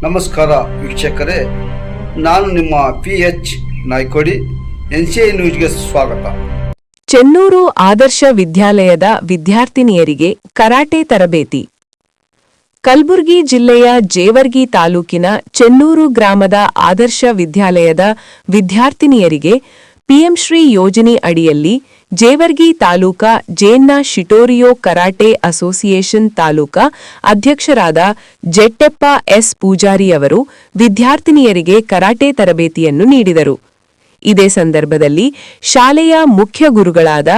ನಮಸ್ಕಾರ ವೀಕ್ಷಕರೇ, ನಾನು ನಿಮ್ಮ PH ನಾಯ್ಕೋಡಿ. NCI ನ್ಯೂಸ್ಗೆ ಸ್ವಾಗತ. ಚೆನ್ನೂರು ಆದರ್ಶ ವಿದ್ಯಾಲಯದ ವಿದ್ಯಾರ್ಥಿನಿಯರಿಗೆ ಕರಾಟೆ ತರಬೇತಿ. ಕಲಬುರಗಿ ಜಿಲ್ಲೆಯ ಜೇವರ್ಗಿ ತಾಲೂಕಿನ ಚೆನ್ನೂರು ಗ್ರಾಮದ ಆದರ್ಶ ವಿದ್ಯಾಲಯದ ವಿದ್ಯಾರ್ಥಿನಿಯರಿಗೆ PM ಶ್ರೀ ಯೋಜನೆ ಅಡಿಯಲ್ಲಿ ಜೇವರ್ಗಿ ತಾಲೂಕಾ ಜೇನ್ನ ಶಿಟೋರಿಯೋ ಕರಾಟೆ ಅಸೋಸಿಯೇಷನ್ ತಾಲೂಕಾ ಅಧ್ಯಕ್ಷರಾದ ಜೆಟ್ಟೆಪ್ಪ S ಪೂಜಾರಿಯವರು ವಿದ್ಯಾರ್ಥಿನಿಯರಿಗೆ ಕರಾಟೆ ತರಬೇತಿಯನ್ನು ನೀಡಿದರು. ಇದೇ ಸಂದರ್ಭದಲ್ಲಿ ಶಾಲೆಯ ಮುಖ್ಯ ಗುರುಗಳಾದ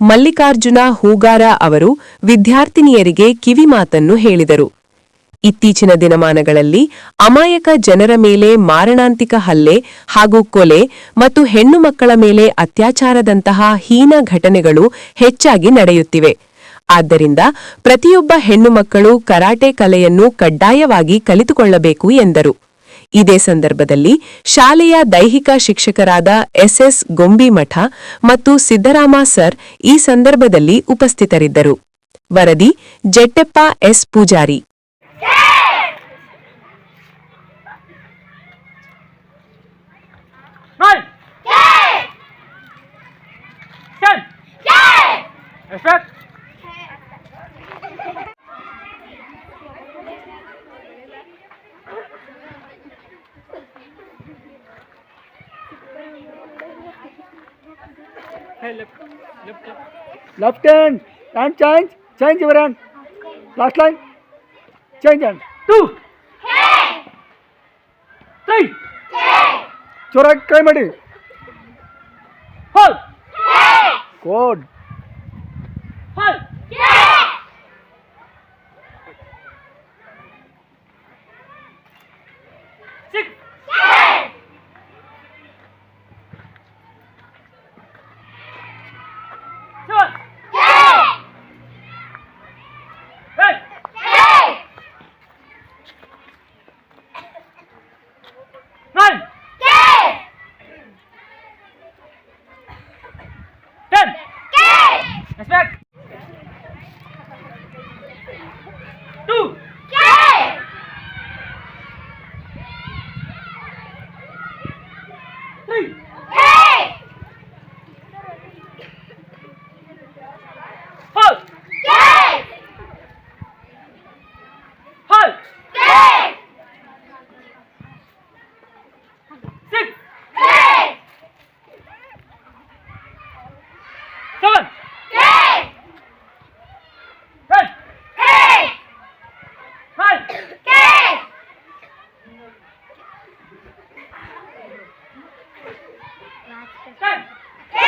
ಮಲ್ಲಿಕಾರ್ಜುನ ಹೂಗಾರ ಅವರು ವಿದ್ಯಾರ್ಥಿನಿಯರಿಗೆ ಕಿವಿಮಾತನ್ನು ಹೇಳಿದರು. ಇತ್ತೀಚಿನ ದಿನಮಾನಗಳಲ್ಲಿ ಅಮಾಯಕ ಜನರ ಮೇಲೆ ಮಾರಣಾಂತಿಕ ಹಲ್ಲೆ ಹಾಗೂ ಕೊಲೆ ಮತ್ತು ಹೆಣ್ಣು ಮಕ್ಕಳ ಮೇಲೆ ಅತ್ಯಾಚಾರದಂತಹ ಹೀನ ಘಟನೆಗಳು ಹೆಚ್ಚಾಗಿ ನಡೆಯುತ್ತಿವೆ. ಆದ್ದರಿಂದ ಪ್ರತಿಯೊಬ್ಬ ಹೆಣ್ಣು ಮಕ್ಕಳು ಕರಾಟೆ ಕಲೆಯನ್ನು ಕಡ್ಡಾಯವಾಗಿ ಕಲಿತುಕೊಳ್ಳಬೇಕು ಎಂದರು. ಇದೇ ಸಂದರ್ಭದಲ್ಲಿ ಶಾಲೆಯ ದೈಹಿಕ ಶಿಕ್ಷಕರಾದ SS ಗೊಂಬಿಮಠ ಮತ್ತು ಸಿದ್ದರಾಮ ಸರ್ ಈ ಸಂದರ್ಭದಲ್ಲಿ ಉಪಸ್ಥಿತರಿದ್ದರು. ವರದಿ Jetteppa S Poojary. Left hand change your hand. Last line, change hand. 2, 3, ಜೋರಾಗಿ ಕೈ ಮಾಡಿ. hold, good, hold, 6, 7, 8, 9, 10. Respect. 2. 3. Hold. Hold. 6. 7. 10. 9. 10.